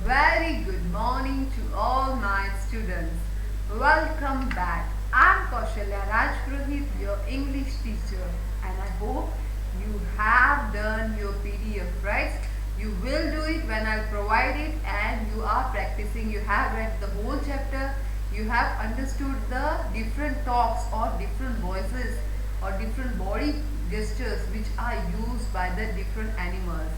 very good morning to all my students. Welcome back. I'm Kaushalya Rajpurohit, your English teacher, and I hope you have done your PDF, right? You will do it when I provide it, and you are practicing. You have read the whole chapter. You have understood the different talks or different voices or different body gestures which are used by the different animals.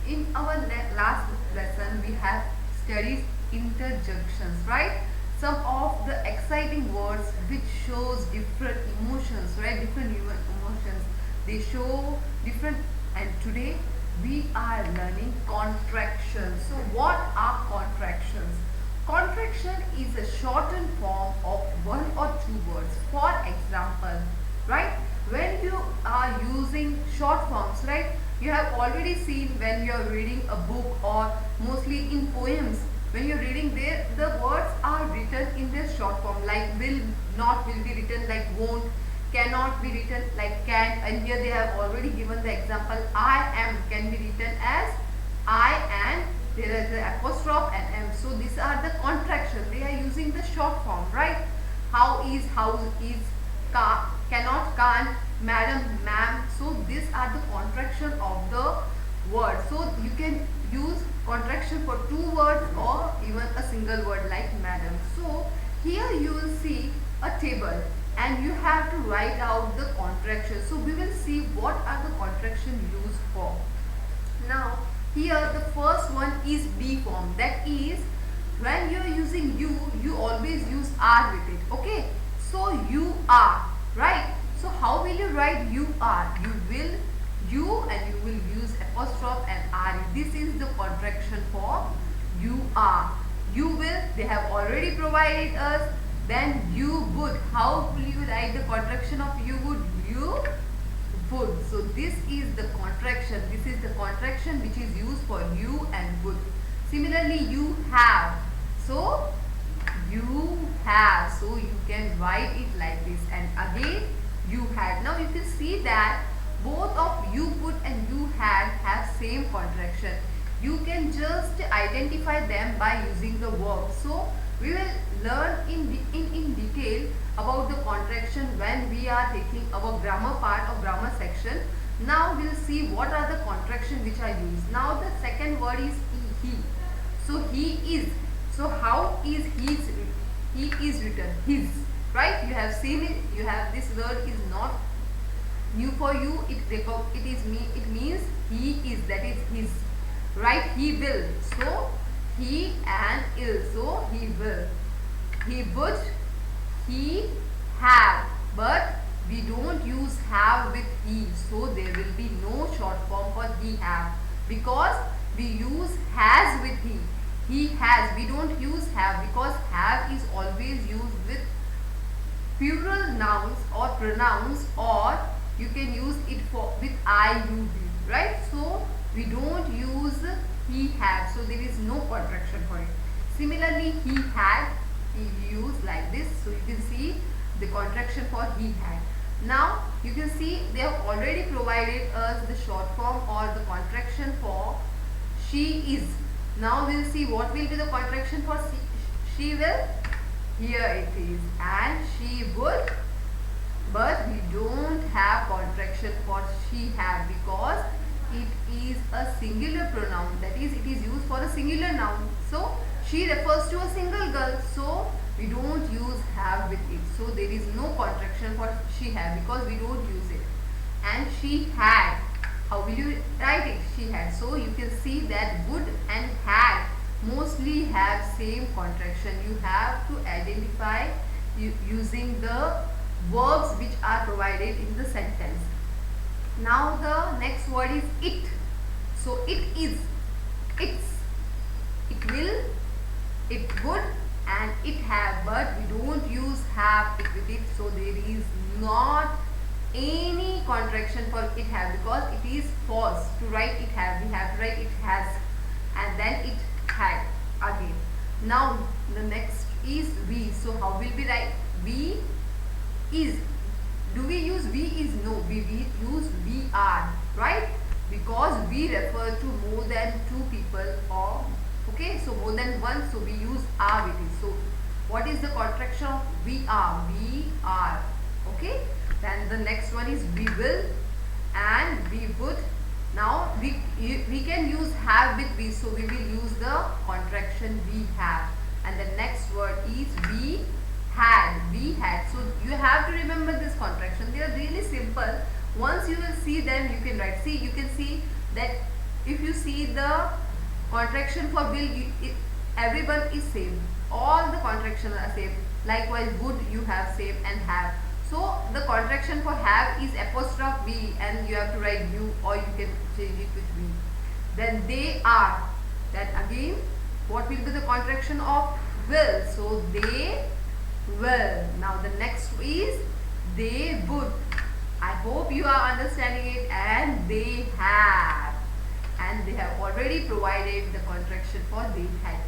In our last lesson, we have studied interjections, right? Some of the exciting words which shows different emotions, right? Different emotions. They show different. And today we are learning contractions. So what are contractions? Contraction is a shortened form of one or two words. For example, right? When you are using short forms, right? You have already seen when you are reading a book or mostly in poems. When you are reading there, the words are written in their short form, like will, not will be written like won't, cannot be written like can't, and here they have already given the example I am can be written as I, and there is an apostrophe and am. So these are the contractions. They are using the short form, right? How is, cannot, can't, madam, ma'am. So these are the contraction of the word. So you can use contraction for two words or even a single word like madam. So here you will see a table and you have to write out the contraction. So we will see what are the contraction used for. Now here the first one is be form. That is, when you are using you always use are with it. Okay, so you are, right? So how will you write you are? You and you will use apostrophe and are. This is the contraction for you are. You will, they have already provided us. Then you would, how will you write the contraction of you would? You would. So this is the contraction. This is the contraction which is used for you and would. Similarly, you have. So you have. So you can write it like this. And again, you had. Now you can see that both of you would and you had have same contraction. You can just identify them by using the verb. So we will learn in detail about the contraction when we are taking our grammar part of grammar section. Now we will see what are the contractions which are used. Now the second word is he. So he is. So how is he is written? His. Right? You have seen it. You have, this word is not new for you. It means he is. That is his. Right? He will. So he and ill. So he will. He would. He have. But we don't use have with he. So there will be no short form for he have. Because we use has with he. He has. We don't use have because have is always used with plural nouns or pronouns, or you can use it for with I, you, we, right? So we don't use he had. So there is no contraction for it. Similarly, he had, he used like this. So you can see the contraction for he had. Now you can see they have already provided us the short form or the contraction for she is. Now we will see what will be the contraction for she will. Here it is, and she would, but we don't have contraction for she have because it is a singular pronoun. That is, it is used for a singular noun. So she refers to a single girl. So we don't use have with it. So there is no contraction for she have because we don't use it. And she had. How will you write it? She had. So you can see that would and had mostly have same contraction. You have to identify using the verbs which are provided in the sentence. Now the next word is it. So it is, it's, it will, it would and it have, but we don't use have it with it. So there is not any contraction for it have because it is false to write it have. We have to write it has and then it had again. Now the next is we. So how will we write? We is. Do we use we is? No, we use we are, right? Because we refer to more than two people or Okay, so more than one, so we use are with it. So what is the contraction of we are? We are. Okay, then the next one is we will and we would. Now we can use have with we, so we will use the contraction we have. And the next word is we had. We had. So you have to remember this contraction. They are really simple. Once you will see them, you can write. See, you can see that if you see the contraction for will, everyone is same. All the contractions are same. Likewise, would you have same and have. So the contraction for have is apostrophe v, and you have to write you, or you can change it with v. Then they are. That again, what will be the contraction of will? So they will. Now the next is they would. I hope you are understanding it. And they have. And they have already provided the contraction for they had.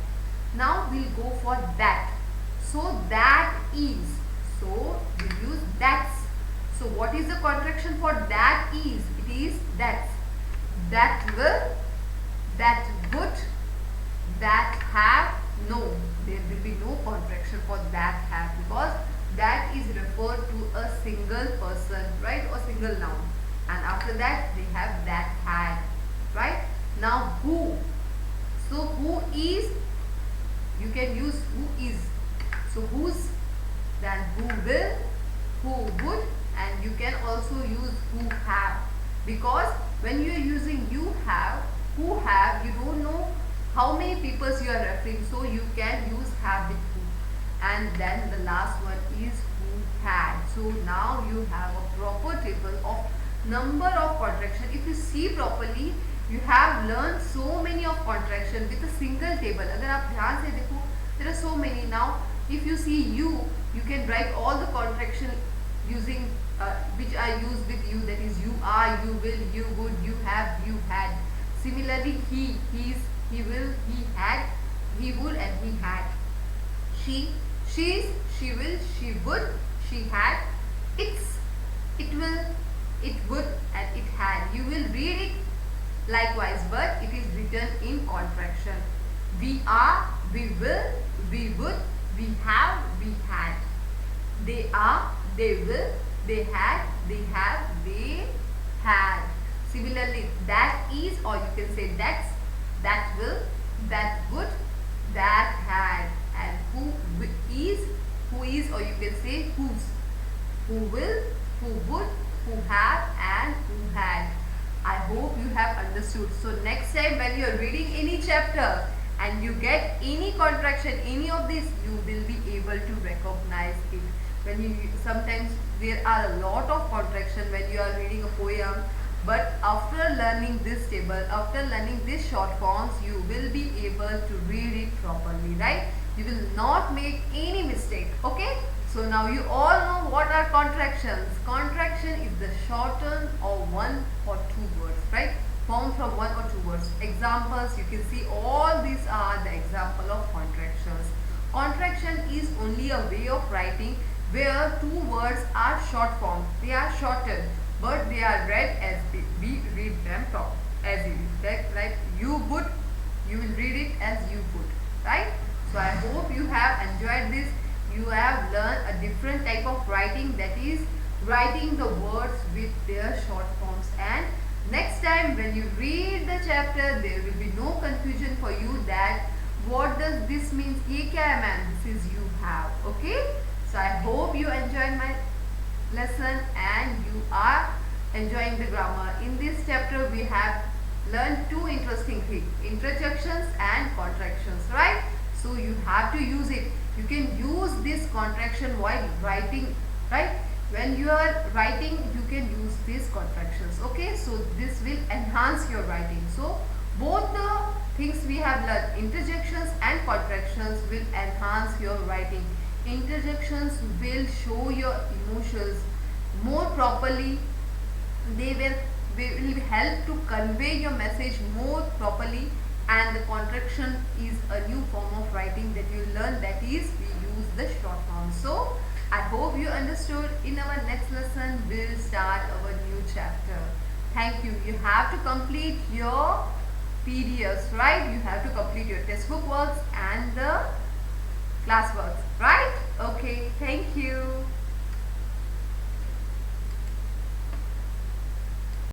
Now we'll go for that. So that is. So we use that's. So what is the contraction for that is? It is that's. That will, that would, that have. No, there will be no contraction for that have, because that is referred to a single person, right, or single noun. And after that they have that had, right. Now who. So who is, you can use who is. So whose, then who will, who would, and you can also use who have, because when you are using you have, who have, you don't know how many people you are referring, so you can use have with who. And then the last one is who had. So now you have a proper table of number of contraction. If you see properly, you have learned so many of contraction with a single table. अगर आप ध्यान से देखो, there are so many. Now if you see you can write all the contraction using which are used with you, that is you are, you will, you would, you have, you had. Similarly, he, his, he will, he had, he would, and he had. She, she's, she will, she would, she had. It's, it will, it would, and it had. You will read it likewise, but it is written in contraction. We are, we will, we would, we have, we had. They are, they will, they had, they have, they had. Similarly, that is, or you can say that's, that will, that would, that had. And who is, or you can say whose. Who will, who would, who have, and who had. I hope you have understood. So next time when you are reading any chapter and you get any contraction, any of this, you will be able to recognize it. When you, sometimes there are a lot of contraction when you are reading a poem, but after learning this table, after learning these short forms, you will be able to read it properly, right? You will not make any mistake. Okay, so now you all know what are contractions. Contraction is the shorten of one or two words, right, formed from one or two words. Examples, you can see all these are the example of contractions. Contraction is only a way of writing where two words are short form. They are shortened, but they are read as we read them as you like you would, you will read it as you would, right? So I hope you have enjoyed this. You have learned a different type of writing, that is writing the words with their short forms. And next time when you read the chapter, there will be no confusion for you that what does this means, ye kya hai man, this is you have. Okay, so I hope you enjoyed my lesson and you are enjoying the grammar. In this chapter we have learned two interesting things, interjections and contractions, right? So you have to use it. You can use this contraction while writing, right? When you are writing, you can use these contractions. Okay, so this will enhance your writing. So both the things we have learned, interjections and contractions, will enhance your writing. Interjections will show your emotions more properly. They will help to convey your message more properly. And the contraction is a new form of writing that you learn, that is we use the short form. So I hope you understood. In our next lesson we'll start our new chapter. Thank you. You have to complete your PDFs, right? You have to complete your textbook works and the class works, right? Okay, thank you.